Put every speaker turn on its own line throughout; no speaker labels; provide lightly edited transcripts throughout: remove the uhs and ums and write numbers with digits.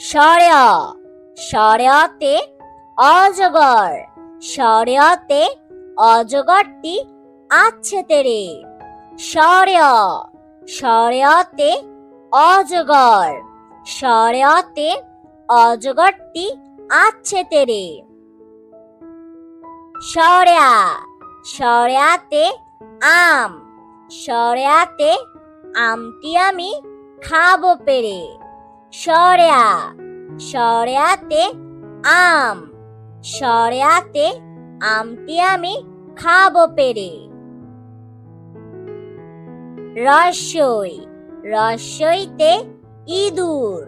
সরেয়া সরেয়াতে অজগর, সরেয়াতে অজগরটি আছে তেরে। সরেয়া সরেয়াতে অজগর, সরেয়াতে অজগরটি আছে তেরে। সরেয়া সরেয়াতে আম, সরেয়াতে আমটি আমি খাবো পেরে। সরেয়া সরেয়াতে আম, সরেয়াতে আমটি আমি খাবো পেরে। রস্যই রস্যইতে ইঁদুর,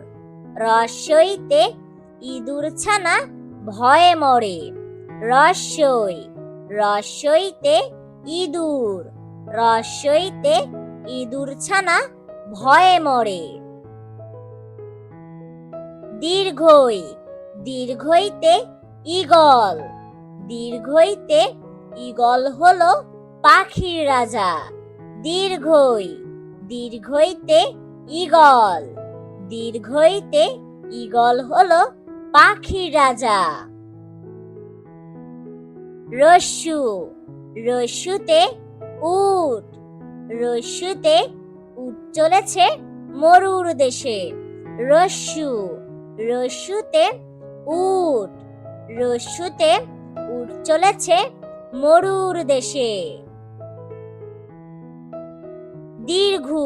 রস্যইতে ইঁদুর ছানা ভয়ে মরে। রস্যই রস্যইতে ইঁদুর, রস্যইতে ইঁদুর ছানা ভয়ে মরে। দীর্ঘই দীর্ঘইতে ঈগল, দীর্ঘইতে ঈগল হলো পাখির রাজা। দীর্ঘই দীর্ঘইতে ঈগল, দীর্ঘইতে ঈগল হলো পাখির রাজা। রস্যু রস্যুতে উট, রস্যুতে উট চলেছে মরুর দেশে। রস্যু রস্যুতে উট, রস্যুতে উট চলেছে মরুর দেশে। দীর্ঘু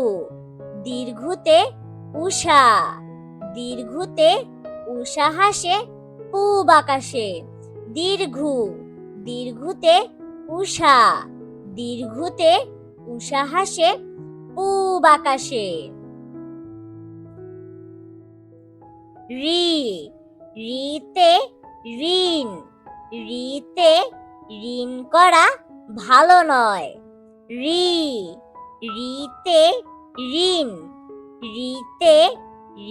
দীর্ঘুতে উষা, দীর্ঘুতে উষা হাসে পূব আকাশে। দীর্ঘু দীর্ঘুতে উষা, দীর্ঘুতে উষা হাসে পূব আকাশে। ঋ ঋতে ঋণ, ঋতে ঋণ করা ভালো নয়। ঋ ঋতে ঋণ, ঋতে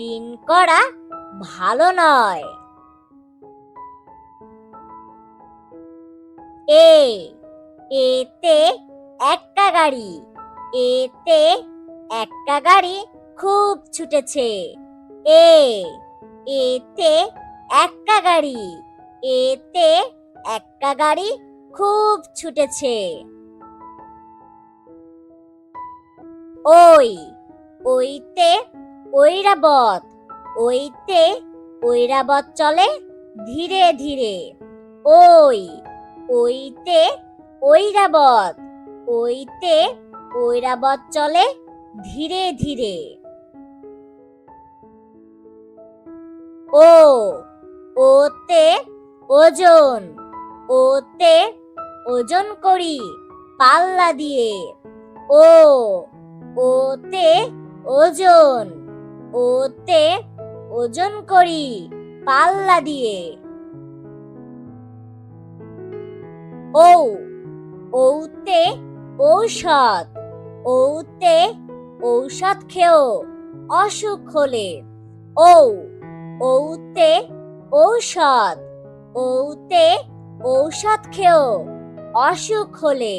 ঋণ করা ভালো নয়। এতে এক্কা গাড়ি, এতে এক্কা গাড়ি খুব ছুটেছে। এতে এক্কা গাড়ি, এতে এক্কা গাড়ি খুব ছুটেছে। ওইতে ঐরাবত, ওইতে ঐরাবত চলে ধীরে ধীরে। ওইতে ঐরাবত, ওইতে ঐরাবত চলে ধীরে ধীরে। ওতে ওজন, ওতে ওজন করি পাল্লা দিয়ে। ওতে ওজন, ওতে ওজন করি পাল্লা দিয়ে। ওতে ঔষধ, ওতে ঔষধ খেও অসুখ হলে। ওতে ঔষধ, ওতে ঔষধ খেও অসুখ হলে।